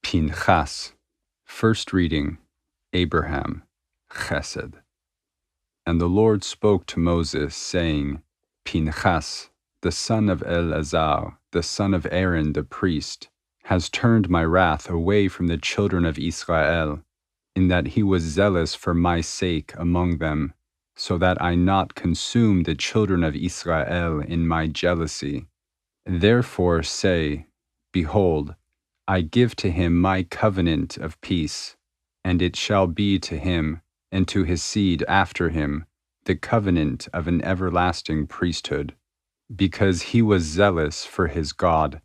Pinchas. First reading, Abraham, CHESED. And the Lord spoke to Moses, saying, Pinchas, the son of Eleazar, the son of Aaron the priest, has turned my wrath away from the children of Israel, in that he was zealous for my sake among them, so that I not consume the children of Israel in my jealousy. Therefore say, Behold, I give to him my covenant of peace, and it shall be to him, and to his seed after him, the covenant of an everlasting priesthood, because he was zealous for his God,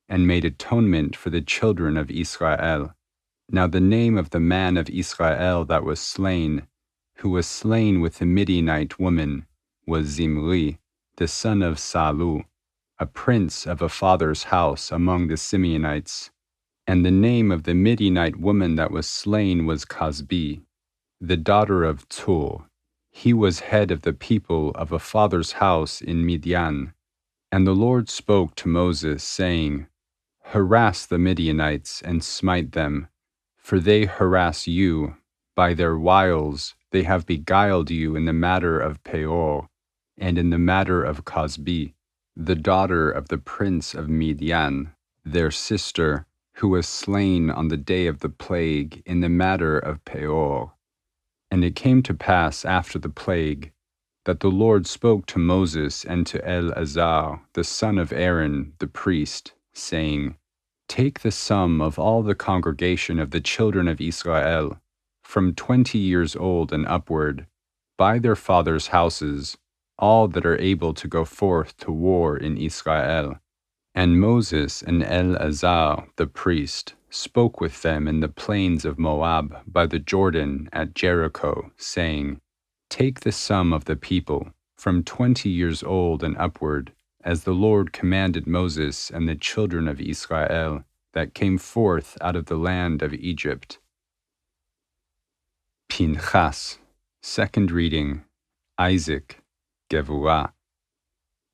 and made atonement for the children of Israel. Now the name of the man of Israel that was slain, who was slain with the Midianite woman, was Zimri, the son of Salu, a prince of a father's house among the Simeonites. And the name of the Midianite woman that was slain was Cosbi, the daughter of Tur. He was head of the people of a father's house in Midian. And the Lord spoke to Moses, saying, Harass the Midianites and smite them, for they harass you. By their wiles they have beguiled you in the matter of Peor, and in the matter of Cosbi, the daughter of the prince of Midian, their sister, who was slain on the day of the plague in the matter of Peor. And it came to pass after the plague, that the Lord spoke to Moses and to Eleazar, the son of Aaron, the priest, saying, Take the sum of all the congregation of the children of Israel, from 20 years old and upward, by their fathers' houses, all that are able to go forth to war in Israel. And Moses and Eleazar the priest spoke with them in the plains of Moab by the Jordan at Jericho, saying, Take the sum of the people, from 20 years old and upward, as the Lord commanded Moses and the children of Israel that came forth out of the land of Egypt. Pinchas. Second reading, Isaac, GEVURAH.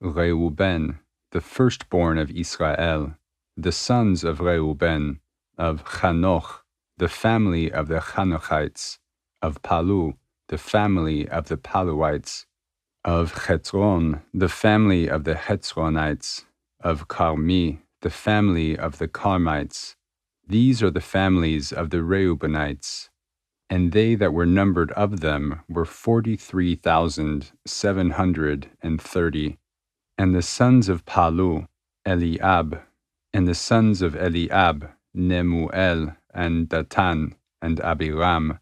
Reuben, the firstborn of Israel, the sons of Reuben, of Chanoch, the family of the Chanochites, of Palu, the family of the Paluites, of Hezron, the family of the Hezronites, of Carmi, the family of the Carmites. These are the families of the Reubenites, and they that were numbered of them were 43,730. And the sons of Palu, Eliab, and the sons of Eliab, Nemuel, and Datan, and Abiram.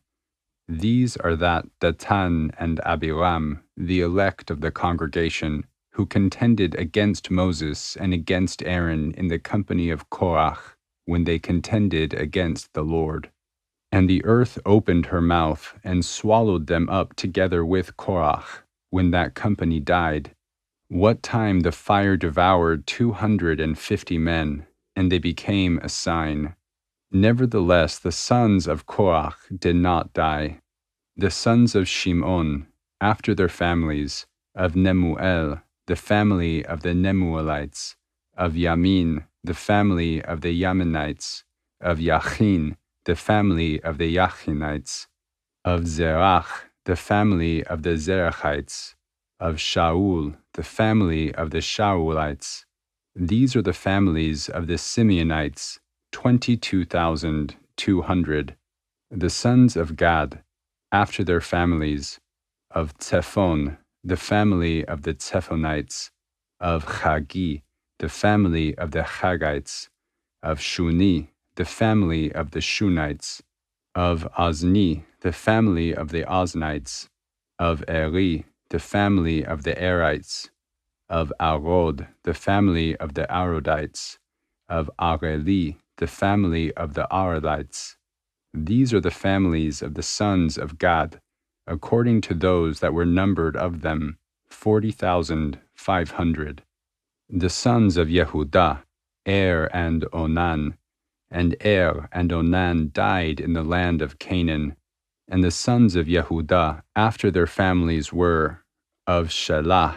These are that Datan and Abiram, the elect of the congregation, who contended against Moses and against Aaron in the company of Korach, when they contended against the Lord. And the earth opened her mouth and swallowed them up together with Korach, when that company died. What time the fire devoured 250 men, and they became a sign. Nevertheless, the sons of Korach did not die. The sons of Shimon, after their families, of Nemuel, the family of the Nemuelites, of Yamin, the family of the Yaminites, of Yachin, the family of the Yachinites, of Zerach, the family of the Zerachites, of Shaul, the family of the Shaulites. These are the families of the Simeonites, 22,200. The sons of Gad, after their families, of Tzephon, the family of the Tzephonites, of Chagi, the family of the Chagites, of Shuni, the family of the Shunites, of Ozni, the family of the Oznites, of Eri, the family of the Erites, of Arod, the family of the Arodites, of Areli, the family of the Arelites. These are the families of the sons of Gad, according to those that were numbered of them, 40,500. The sons of Yehudah, and Onan, and and Onan died in the land of Canaan. And the sons of Yehudah after their families were, of Shelah,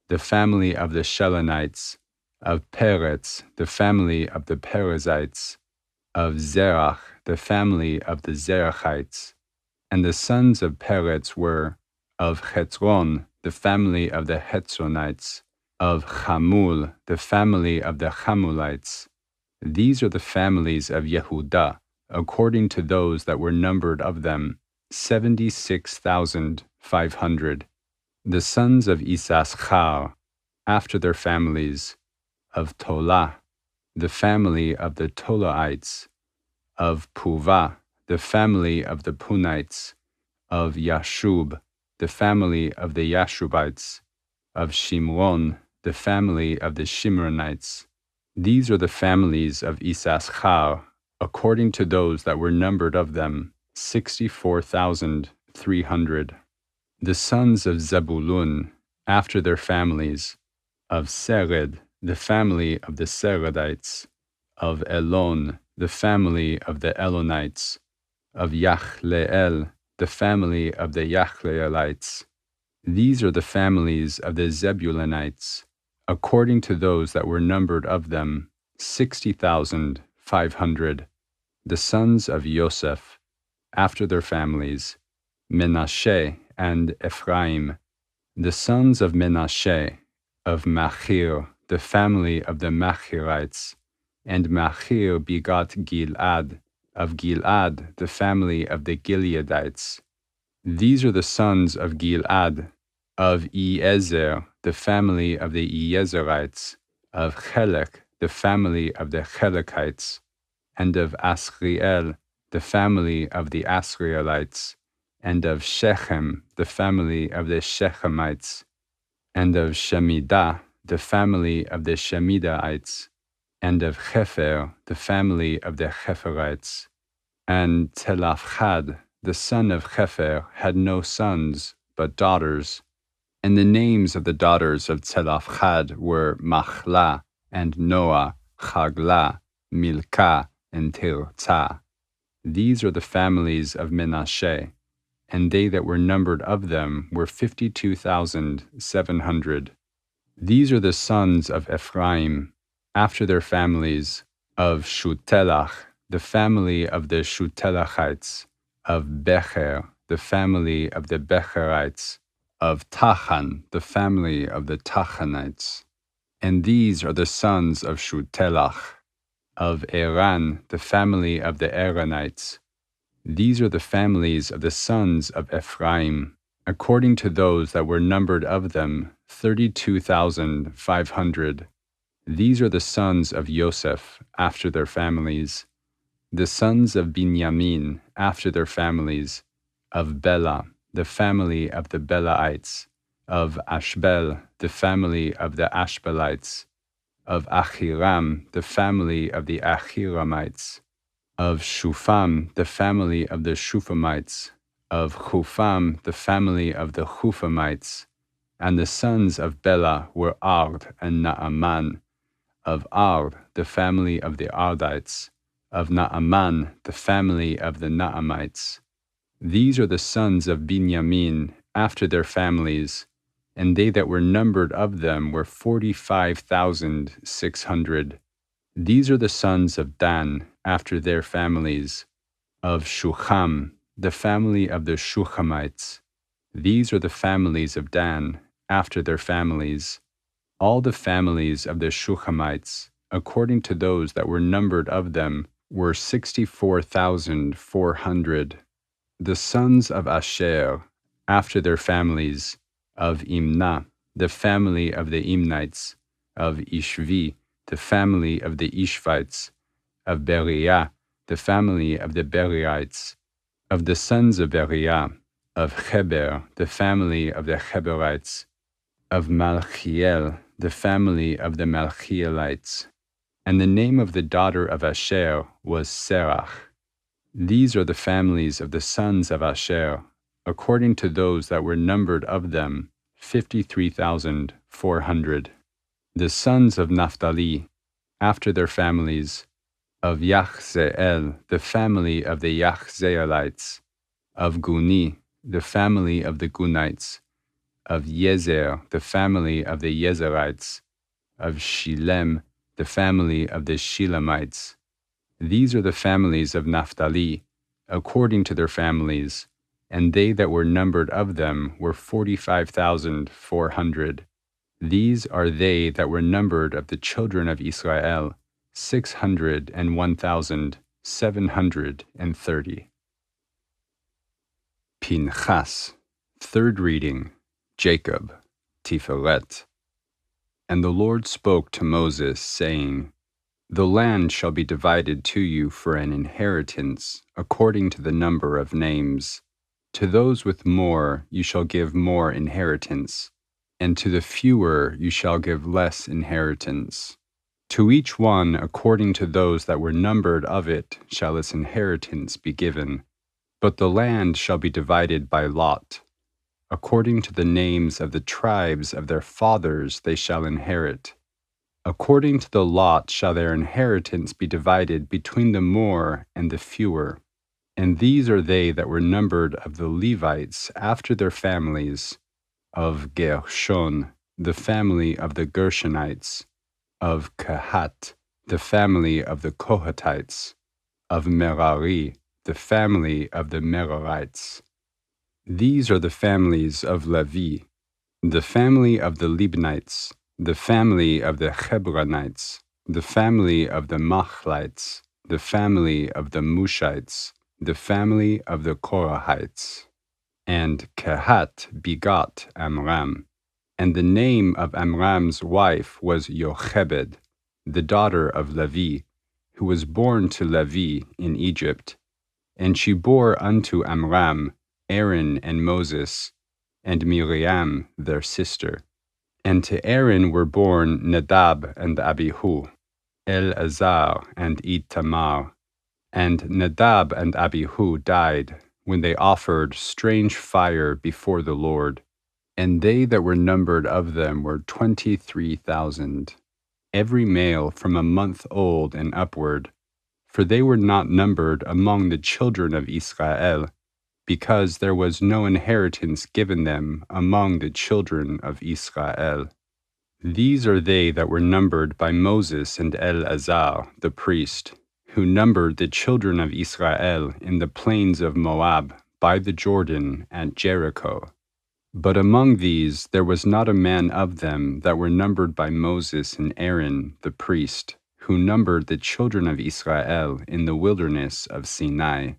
the family of the Shelonites, of Peretz, the family of the Perizzites, of Zerach, the family of the Zerachites. And the sons of Peretz were, of Hetzron, the family of the Hetzronites, of Chamul, the family of the Chamulites. These are the families of Yehudah, according to those that were numbered of them, 76,500. The sons of Issachar, after their families, of Tolah, the family of the Tolaites, of Puvah, the family of the Punites, of Yashub, the family of the Yashubites, of Shimron, the family of the Shimronites. These are the families of Issachar, according to those that were numbered of them, 64,300. The sons of Zebulun, after their families, of Sered, the family of the Seredites, of Elon, the family of the Elonites, of Yachleel, the family of the Yachleelites. These are the families of the Zebulunites, according to those that were numbered of them, 60,500. The sons of Yosef, after their families, Menashe and Ephraim. The sons of Menashe, of Machir, the family of the Machirites, and Machir begot Gilad, of Gilad, the family of the Gileadites. These are the sons of Gilad, of Iezer, the family of the Iezerites, of Chelek, the family of the Chelekites, and of Asriel, the family of the Asrielites, and of Shechem, the family of the Shechemites, and of Shemidah, the family of the Shemidaites, and of Hefer, the family of the Heferites. And Telafchad, the son of Hefer, had no sons, but daughters. And the names of the daughters of Telafchad were Machlah, and Noah, Chaglah, Milcah, and Tirzah. These are the families of Menashe, and they that were numbered of them were 52,700. These are the sons of Ephraim, after their families, of Shutelach, the family of the Shutelachites, of Becher, the family of the Becherites, of Tachan, the family of the Tachanites. And these are the sons of Shutelach, of Eran, the family of the Eranites. These are the families of the sons of Ephraim, according to those that were numbered of them, 32,500. These are the sons of Yosef, after their families. The sons of Binyamin, after their families, of Bela, the family of the Belaites, of Ashbel, the family of the Ashbelites, of Achiram, the family of the Achiramites, of Shufam, the family of the Shufamites, of Chufam, the family of the Chufamites. And the sons of Bela were Ard and Naaman, of Ard, the family of the Ardites, of Naaman, the family of the Naamites. These are the sons of Binyamin, after their families, and they that were numbered of them were 45,600. These are the sons of Dan, after their families, of Shucham, the family of the Shuchamites. These are the families of Dan, after their families. All the families of the Shuchamites, according to those that were numbered of them, were 64,400. The sons of Asher, after their families, of Imnah, the family of the Imnites, of Ishvi, the family of the Ishvites, of Beriah, the family of the Beriites, of the sons of Beriah, of Heber, the family of the Heberites, of Malchiel, the family of the Malchielites. And the name of the daughter of Asher was Serach. These are the families of the sons of Asher, according to those that were numbered of them, 53,400. The sons of Naphtali, after their families, of Yachzeel, the family of the Yachzeelites, of Guni, the family of the Gunites, of Yezer, the family of the Yezerites, of Shilem, the family of the Shilemites, These are the families of Naphtali, according to their families, and they that were numbered of them were 45,400. These are they that were numbered of the children of Israel, 601,730. Pinchas. Third reading, Jacob, TIFERET. And the Lord spoke to Moses, saying, The land shall be divided to you for an inheritance, according to the number of names. To those with more you shall give more inheritance, and to the fewer you shall give less inheritance. To each one according to those that were numbered of it shall its inheritance be given. But the land shall be divided by lot. According to the names of the tribes of their fathers they shall inherit. According to the lot shall their inheritance be divided between the more and the fewer. And these are they that were numbered of the Levites after their families, of Gershon, the family of the Gershonites, of Kehat, the family of the Kohatites, of Merari, the family of the Merarites. These are the families of Levi, the family of the Libnites, the family of the Hebronites, the family of the Machlites, the family of the Mushites, the family of the Korahites. And Kehat begot Amram. And the name of Amram's wife was Yochebed, the daughter of Levi, who was born to Levi in Egypt. And she bore unto Amram Aaron and Moses, and Miriam their sister. And to Aaron were born Nadab and Abihu, Eleazar and Itamar. And Nadab and Abihu died when they offered strange fire before the Lord. And they that were numbered of them were 23,000, every male from a month old and upward. For they were not numbered among the children of Israel, because there was no inheritance given them among the children of Israel. These are they that were numbered by Moses and Eleazar the priest, who numbered the children of Israel in the plains of Moab by the Jordan at Jericho. But among these there was not a man of them that were numbered by Moses and Aaron the priest, who numbered the children of Israel in the wilderness of Sinai.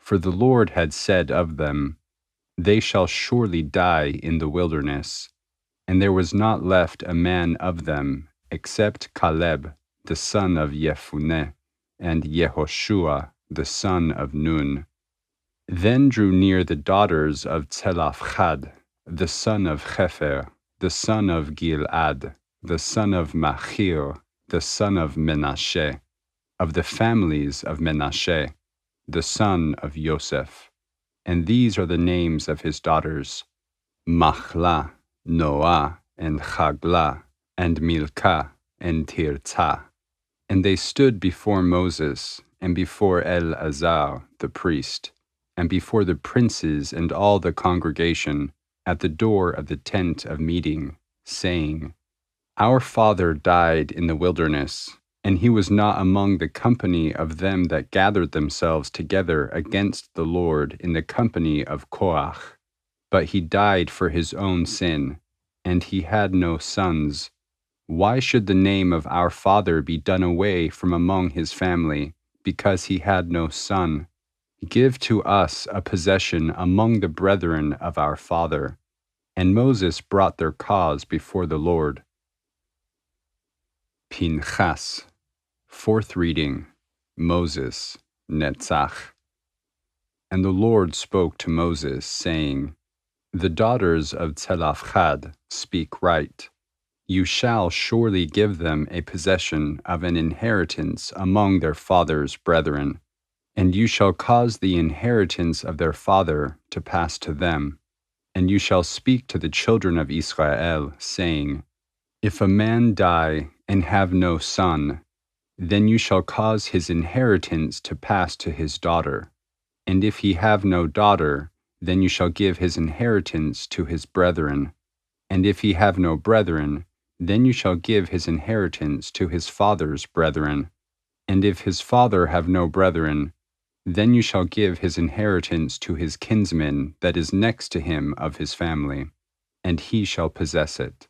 For the Lord had said of them, They shall surely die in the wilderness. And there was not left a man of them, except Caleb, the son of Jephunneh, and Yehoshua, the son of Nun. Then drew near the daughters of Tzelafchad, the son of Hefer, the son of Gilad, the son of Machir, the son of Menashe, of the families of Menashe, the son of Joseph. And these are the names of his daughters, Machlah, Noah, and Chaglah, and Milcah, and Tirzah. And they stood before Moses, and before Eleazar the priest, and before the princes and all the congregation, at the door of the tent of meeting, saying, Our father died in the wilderness, and he was not among the company of them that gathered themselves together against the Lord in the company of Korach. But he died for his own sin, and he had no sons. Why should the name of our father be done away from among his family, because he had no son? Give to us a possession among the brethren of our father. And Moses brought their cause before the Lord. Pinchas. Fourth reading, Moses, NETZACH. And the Lord spoke to Moses, saying, The daughters of Tzelafchad speak right. You shall surely give them a possession of an inheritance among their father's brethren, and you shall cause the inheritance of their father to pass to them. And you shall speak to the children of Israel, saying, If a man die and have no son, then you shall cause his inheritance to pass to his daughter. And if he have no daughter, then you shall give his inheritance to his brethren. And if he have no brethren, then you shall give his inheritance to his father's brethren. And if his father have no brethren, then you shall give his inheritance to his kinsman that is next to him of his family, and he shall possess it.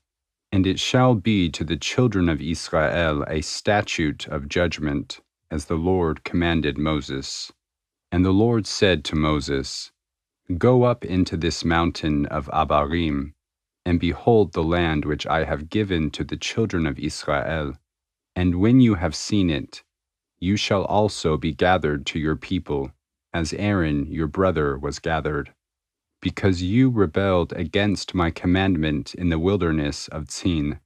And it shall be to the children of Israel a statute of judgment, as the Lord commanded Moses. And the Lord said to Moses, Go up into this mountain of Abarim, and behold the land which I have given to the children of Israel. And when you have seen it, you shall also be gathered to your people, as Aaron your brother was gathered, because you rebelled against my commandment in the wilderness of Tzin,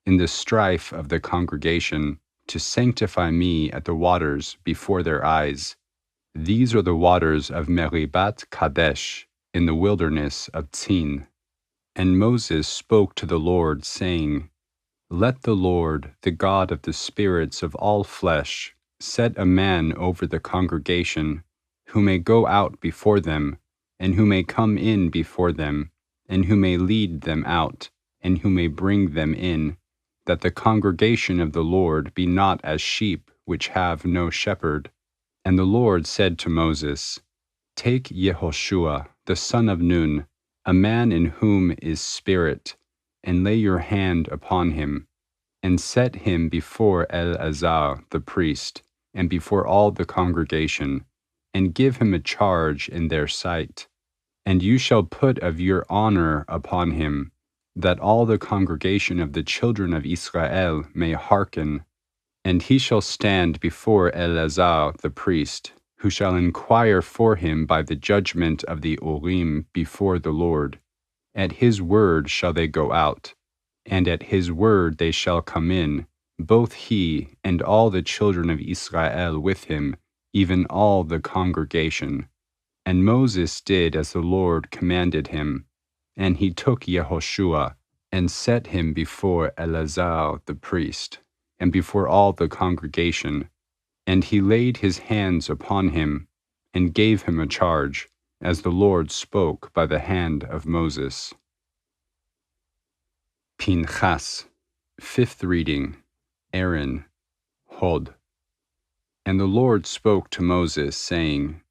in the strife of the congregation, to sanctify me at the waters before their eyes. These are the waters of Meribat Kadesh, in the wilderness of Tzin. And Moses spoke to the Lord, saying, Let the Lord, the God of the spirits of all flesh, set a man over the congregation, who may go out before them, and who may come in before them, and who may lead them out, and who may bring them in, that the congregation of the Lord be not as sheep which have no shepherd. And the Lord said to Moses, Take Yehoshua, the son of Nun, a man in whom is spirit, and lay your hand upon him, and set him before Eleazar the priest, and before all the congregation, and give him a charge in their sight. And you shall put of your honor upon him, that all the congregation of the children of Israel may hearken. And he shall stand before Eleazar the priest, who shall inquire for him by the judgment of the Urim before the Lord. At his word shall they go out, and at his word they shall come in, both he and all the children of Israel with him, even all the congregation. And Moses did as the Lord commanded him, and he took Yehoshua, and set him before Eleazar the priest, and before all the congregation. And he laid his hands upon him, and gave him a charge, as the Lord spoke by the hand of Moses. Pinchas. Fifth reading. Aaron. Hod. And the Lord spoke to Moses, saying,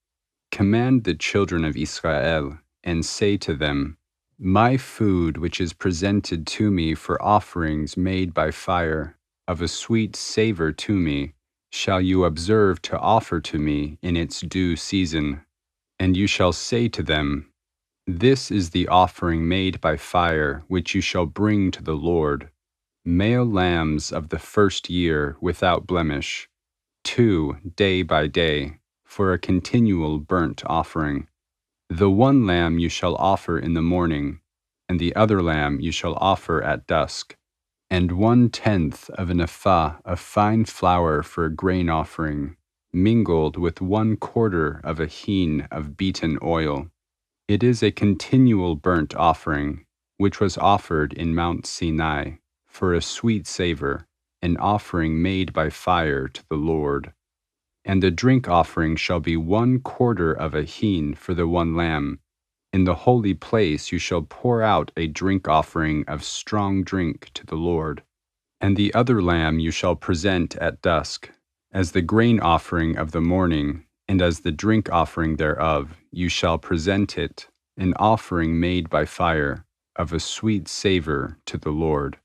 Command the children of Israel, and say to them, My food which is presented to me for offerings made by fire, of a sweet savor to me, shall you observe to offer to me in its due season. And you shall say to them, This is the offering made by fire which you shall bring to the Lord, male lambs of the first year without blemish, 2 day by day, for a continual burnt offering. The one lamb you shall offer in the morning, and the other lamb you shall offer at dusk, and 1/10 of an ephah of fine flour for a grain offering, mingled with 1/4 of a hin of beaten oil. It is a continual burnt offering, which was offered in Mount Sinai, for a sweet savor, an offering made by fire to the Lord. And the drink offering shall be 1/4 of a hin for the one lamb. In the holy place you shall pour out a drink offering of strong drink to the Lord. And the other lamb you shall present at dusk, as the grain offering of the morning, and as the drink offering thereof, you shall present it, an offering made by fire, of a sweet savor to the Lord.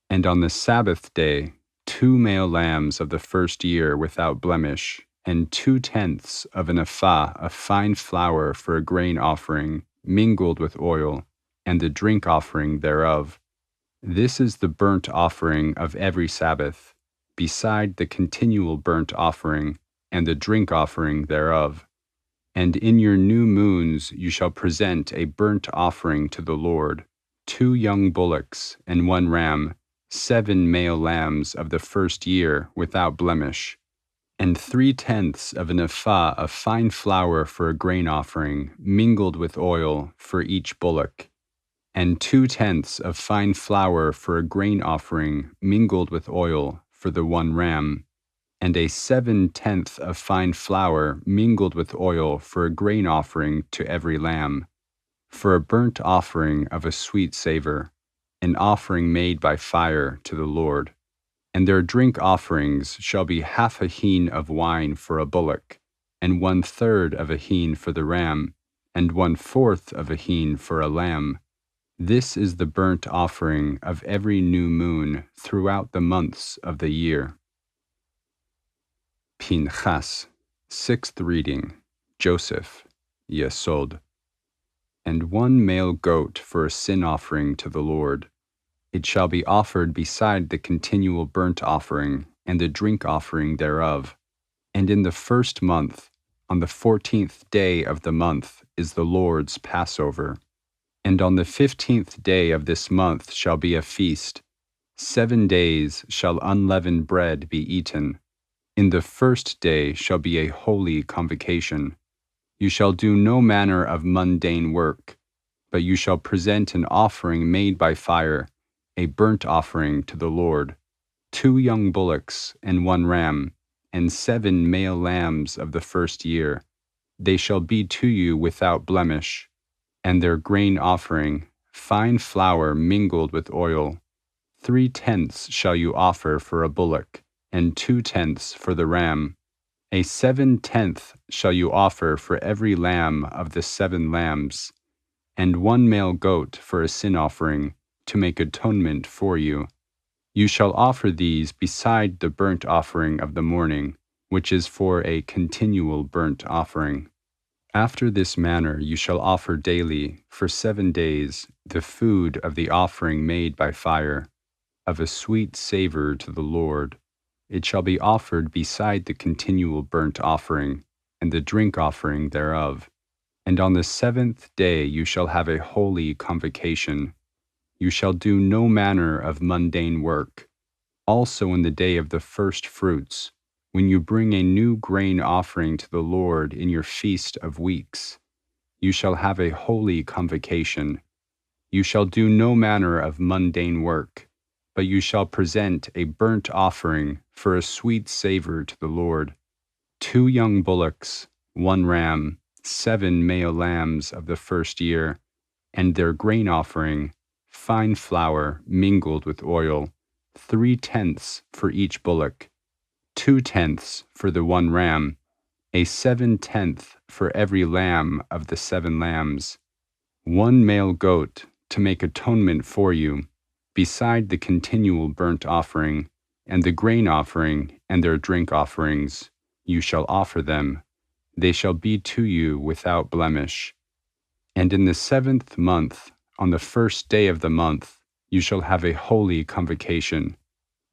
And on the Sabbath day, 2 male lambs of the first year without blemish, and 2/10 of an ephah of fine flour for a grain offering, mingled with oil, and the drink offering thereof. This is the burnt offering of every Sabbath, beside the continual burnt offering, and the drink offering thereof. And in your new moons you shall present a burnt offering to the Lord, 2 young bullocks and 1 ram, 7 male lambs of the first year without blemish, and 3/10 of an ephah of fine flour for a grain offering, mingled with oil, for each bullock, and 2/10 of fine flour for a grain offering, mingled with oil, for the 1 ram, and a 7/10 of fine flour mingled with oil for a grain offering to every lamb, for a burnt offering of a sweet savor, an offering made by fire to the Lord. And their drink offerings shall be half a hin of wine for a bullock, and 1/3 of a hin for the ram, and 1/4 of a hin for a lamb. This is the burnt offering of every new moon throughout the months of the year. Pinchas, 6th reading, Joseph, YESOD. And 1 male goat for a sin offering to the Lord. It shall be offered beside the continual burnt offering and the drink offering thereof. And in the 1st month, on the 14th day of the month, is the Lord's Passover. And on the 15th day of this month shall be a feast. 7 days shall unleavened bread be eaten. In the 1st day shall be a holy convocation. You shall do no manner of mundane work, but you shall present an offering made by fire, a burnt offering to the Lord, 2 young bullocks and 1 ram, and 7 male lambs of the 1st year. They shall be to you without blemish. And their grain offering, fine flour mingled with oil. 3/10 shall you offer for a bullock, and 2/10 for the ram. A 7/10 shall you offer for every lamb of the 7 lambs, and 1 male goat for a sin offering, to make atonement for you. You shall offer these beside the burnt offering of the morning, which is for a continual burnt offering. After this manner you shall offer daily, for 7 days, the food of the offering made by fire, of a sweet savor to the Lord. It shall be offered beside the continual burnt offering, and the drink offering thereof. And on the 7th day you shall have a holy convocation. You shall do no manner of mundane work. Also in the day of the 1st fruits, when you bring a new grain offering to the Lord in your feast of weeks, you shall have a holy convocation. You shall do no manner of mundane work, but you shall present a burnt offering for a sweet savor to the Lord. 2 young bullocks, 1 ram, 7 male lambs of the 1st year, and their grain offering, fine flour mingled with oil, 3/10 for each bullock, 2/10 for the 1 ram, a 7/10 for every lamb of the 7 lambs, 1 male goat to make atonement for you, beside the continual burnt offering, and the grain offering and their drink offerings, you shall offer them. They shall be to you without blemish. And in the 7th month, on the 1st day of the month, you shall have a holy convocation.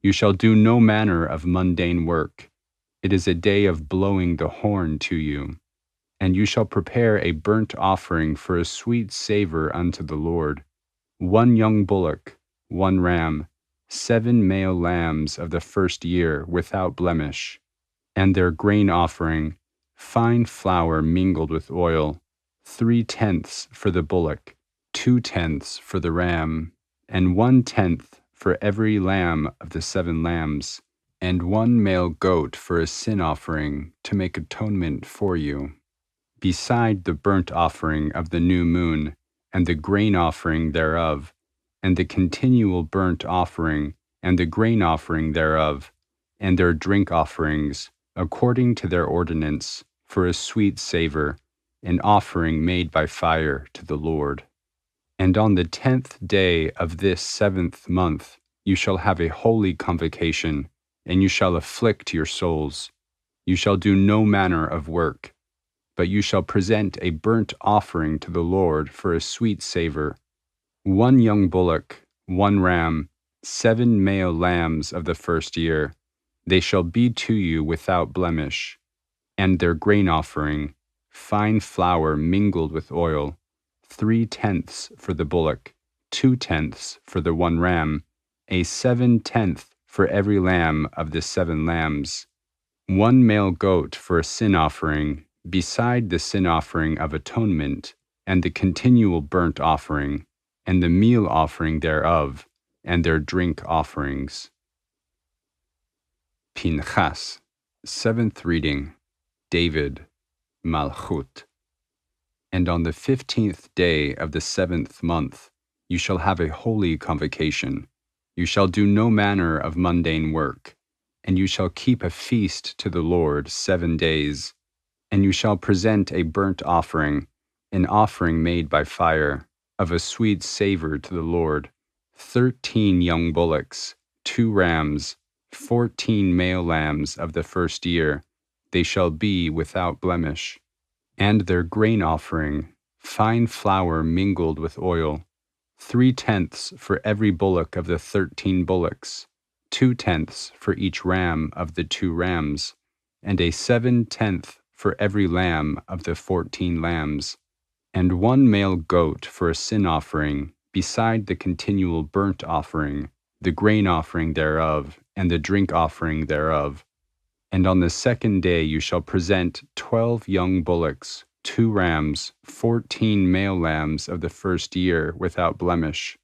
You shall do no manner of mundane work. It is a day of blowing the horn to you. And you shall prepare a burnt offering for a sweet savor unto the Lord. 1 young bullock, 1 ram, 7 male lambs of the 1st year without blemish, and their grain offering, fine flour mingled with oil, 3/10 for the bullock, 2/10 for the ram, and 1/10 for every lamb of the 7 lambs, and 1 male goat for a sin offering to make atonement for you, beside the burnt offering of the new moon, and the grain offering thereof, and the continual burnt offering, and the grain offering thereof, and their drink offerings, according to their ordinance, for a sweet savor, an offering made by fire to the Lord. And on the 10th day of this 7th month you shall have a holy convocation, and you shall afflict your souls. You shall do no manner of work, but you shall present a burnt offering to the Lord for a sweet savor, 1 young bullock, 1 ram, 7 male lambs of the 1st year. They shall be to you without blemish. And their grain offering, fine flour mingled with oil, 3/10 for the bullock, 2/10 for the 1 ram, a 7/10 for every lamb of the 7 lambs, 1 male goat for a sin offering, beside the sin offering of atonement, and the continual burnt offering, and the meal offering thereof, and their drink offerings. Pinchas, 7th reading, David, MALCHUT. And on the 15th day of the 7th month you shall have a holy convocation. You shall do no manner of mundane work, and you shall keep a feast to the Lord 7 days. And you shall present a burnt offering, an offering made by fire, of a sweet savor to the Lord, 13 young bullocks, 2 rams, 14 male lambs of the first year. They shall be without blemish. And their grain offering, fine flour mingled with oil, 3/10 for every bullock of the 13 bullocks, 2/10 for each ram of the 2 rams, and a 7/10 for every lamb of the 14 lambs, and 1 male goat for a sin offering, beside the continual burnt offering, the grain offering thereof, and the drink offering thereof. And on the 2nd day you shall present 12 young bullocks, 2 rams, 14 male lambs of the first year without blemish,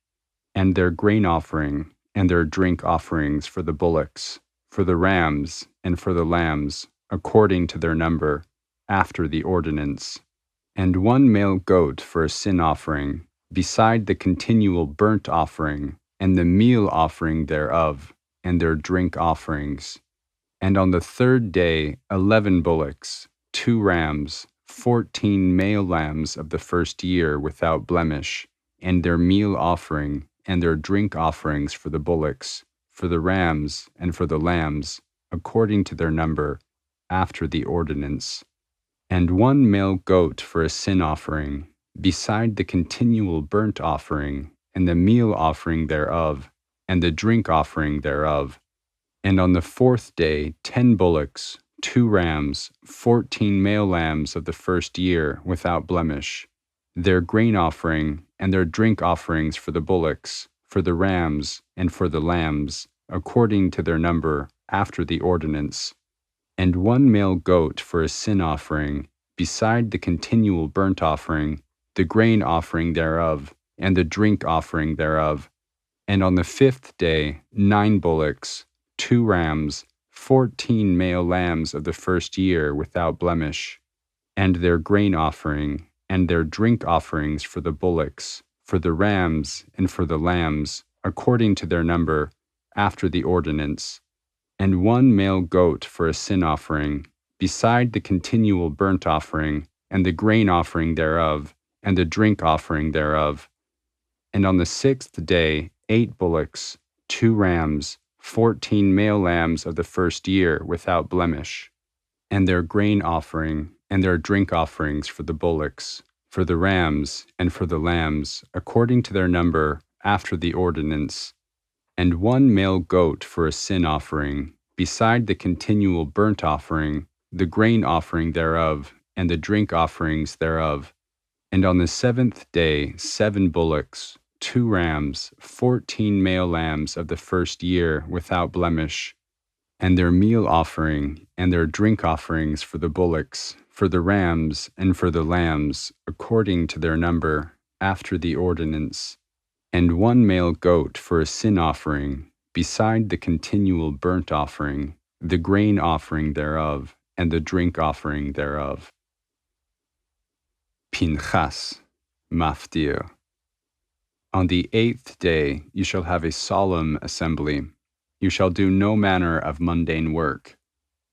and their grain offering, and their drink offerings for the bullocks, for the rams, and for the lambs, according to their number, after the ordinance, and 1 male goat for a sin offering, beside the continual burnt offering, and the meal offering thereof, and their drink offerings. And on the 3rd day 11 bullocks, 2 rams, 14 male lambs of the first year without blemish, and their meal offering, and their drink offerings for the bullocks, for the rams, and for the lambs, according to their number, after the ordinance. And 1 male goat for a sin offering, beside the continual burnt offering, and the meal offering thereof, and the drink offering thereof. And on the 4th day 10 bullocks, 2 rams, 14 male lambs of the first year without blemish, their grain offering, and their drink offerings for the bullocks, for the rams, and for the lambs, according to their number, after the ordinance. And 1 male goat for a sin offering, beside the continual burnt offering, the grain offering thereof, and the drink offering thereof. And on the 5th day 9 bullocks, 2 rams, 14 male lambs of the first year without blemish, and their grain offering, and their drink offerings for the bullocks, for the rams, and for the lambs, according to their number, after the ordinance. And 1 male goat for a sin offering, beside the continual burnt offering, and the grain offering thereof, and the drink offering thereof. And on the 6th day 8 bullocks, 2 rams, 14 male lambs of the first year without blemish, and their grain offering, and their drink offerings for the bullocks, for the rams, and for the lambs, according to their number, after the ordinance. And 1 male goat for a sin offering, beside the continual burnt offering, the grain offering thereof, and the drink offerings thereof. And on the 7th day 7 bullocks, 2 rams, 14 male lambs of the first year without blemish, and their meal offering, and their drink offerings for the bullocks, for the rams, and for the lambs, according to their number, after the ordinance. And 1 male goat for a sin offering, beside the continual burnt offering, the grain offering thereof, and the drink offering thereof. Pinchas, Maftir. On the 8th day you shall have a solemn assembly. You shall do no manner of mundane work,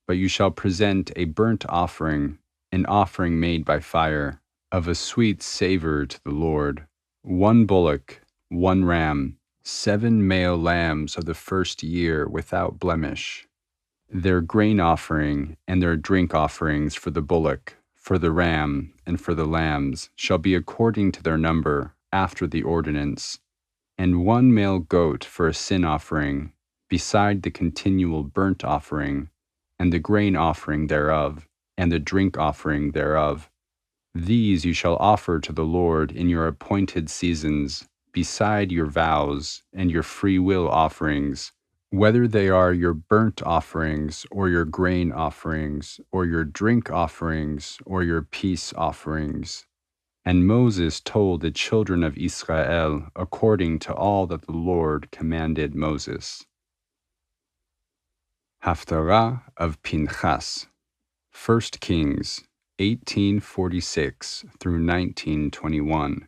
but you shall present a burnt offering, an offering made by fire, of a sweet savor to the Lord, 1 bullock, 1 ram, 7 male lambs of the first year without blemish. Their grain offering, and their drink offerings for the bullock, for the ram, and for the lambs, shall be according to their number, after the ordinance. And 1 male goat for a sin offering, beside the continual burnt offering, and the grain offering thereof, and the drink offering thereof. These you shall offer to the Lord in your appointed seasons, beside your vows, and your free will offerings, whether they are your burnt offerings, or your grain offerings, or your drink offerings, or your peace offerings. And Moses told the children of Israel according to all that the Lord commanded Moses. Haftarah of Pinchas, 1 Kings 18:46 through 19:21.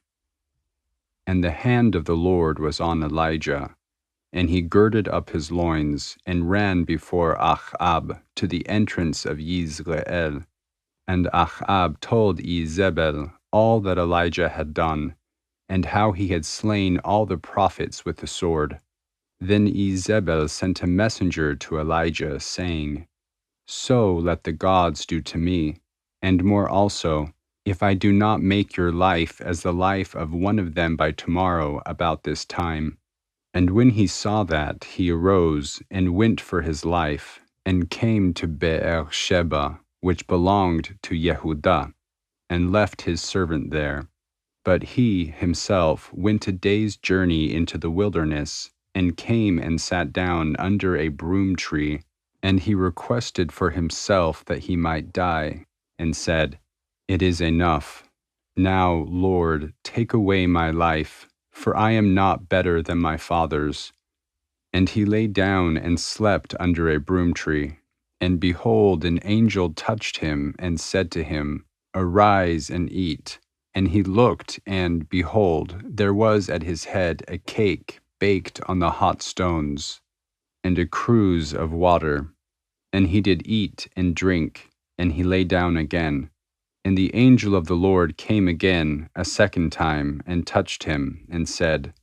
And the hand of the Lord was on Elijah, And he girded up his loins, and ran before Achab to the entrance of Yisrael. And Achab told Izebel all that Elijah had done, and how he had slain all the prophets with the sword. Then Izebel sent a messenger to Elijah, saying, So let the gods do to me, and more also, if I do not make your life as the life of one of them by tomorrow about this time. And when he saw that, he arose and went for his life, and came to Beer-sheba, which belonged to Yehudah, and left his servant there. But he himself went a day's journey into the wilderness, and came and sat down under a broom tree. And he requested for himself that he might die, and said, It is enough. Now, Lord, take away my life, for I am not better than my fathers. And he lay down and slept under a broom tree. And behold, an angel touched him, and said to him, Arise and eat. And he looked, and behold, there was at his head a cake baked on the hot stones, and a cruse of water. And he did eat and drink, and he lay down again. And the angel of the Lord came again a second time, and touched him, and said,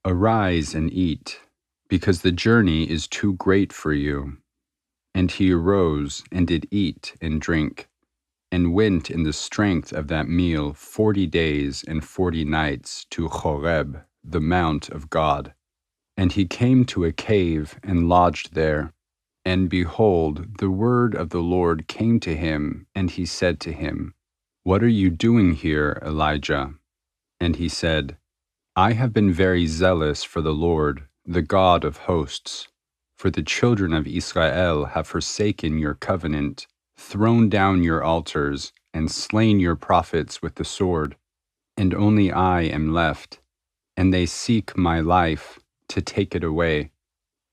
Arise and eat, because the journey is too great for you. And he arose, and did eat and drink, and went in the strength of that meal 40 days and 40 nights to Horeb, the mount of God. And he came to a cave, and lodged there. And behold, the word of the Lord came to him, and he said to him, What are you doing here, Elijah? And he said, I have been very zealous for the Lord, the God of hosts. For the children of Israel have forsaken your covenant, thrown down your altars, and slain your prophets with the sword. And only I am left, and they seek my life to take it away.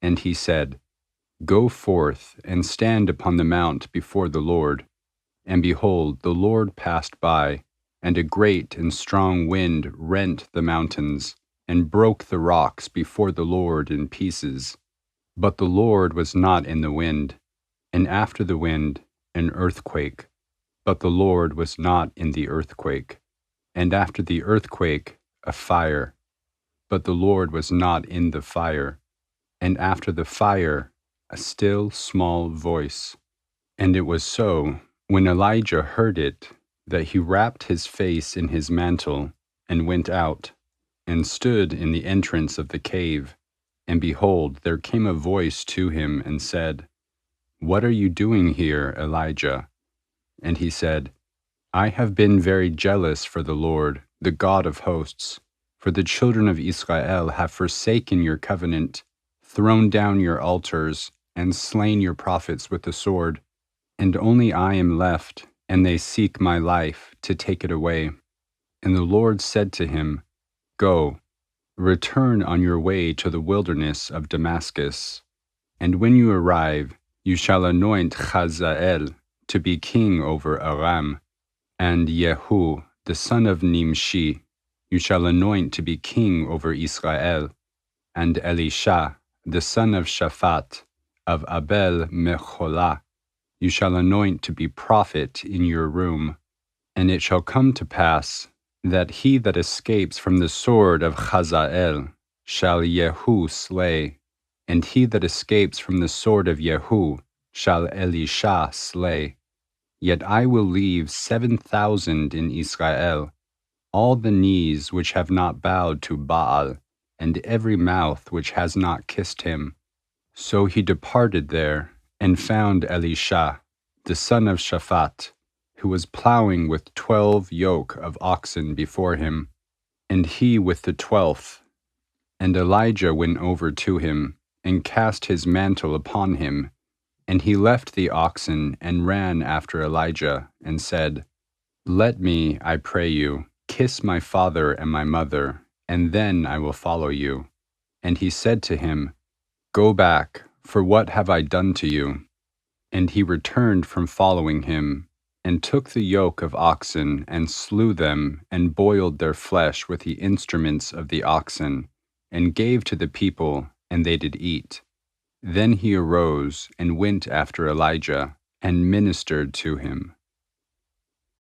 And he said, Go forth and stand upon the mount before the Lord. And behold, the Lord passed by, and a great and strong wind rent the mountains, and broke the rocks before the Lord in pieces. But the Lord was not in the wind, and after the wind an earthquake. But the Lord was not in the earthquake, and after the earthquake a fire. But the Lord was not in the fire, and after the fire a still small voice. And it was so, when Elijah heard it, that he wrapped his face in his mantle, and went out, and stood in the entrance of the cave. And behold, there came a voice to him, and said, What are you doing here, Elijah? And he said, I have been very jealous for the Lord, the God of hosts, for the children of Israel have forsaken your covenant, thrown down your altars, and slain your prophets with the sword. And only I am left, and they seek my life to take it away. And the Lord said to him, Go, return on your way to the wilderness of Damascus. And when you arrive, you shall anoint Hazael to be king over Aram, and Jehu, the son of Nimshi, you shall anoint to be king over Israel, and Elisha, the son of Shaphat, of Abel Mecholah, you shall anoint to be prophet in your room. And it shall come to pass that he that escapes from the sword of Hazael shall Jehu slay, and he that escapes from the sword of Jehu shall Elisha slay. Yet I will leave 7,000 in Israel, all the knees which have not bowed to Baal, and every mouth which has not kissed him. So he departed there, and found Elisha, the son of Shaphat, who was plowing with 12 yoke of oxen before him, and he with the 12th. And Elijah went over to him, and cast his mantle upon him. And he left the oxen, and ran after Elijah, and said, Let me, I pray you, kiss my father and my mother, and then I will follow you. And he said to him, Go back, for what have I done to you? And he returned from following him, and took the yoke of oxen, and slew them, and boiled their flesh with the instruments of the oxen, and gave to the people, and they did eat. Then he arose and went after Elijah, and ministered to him.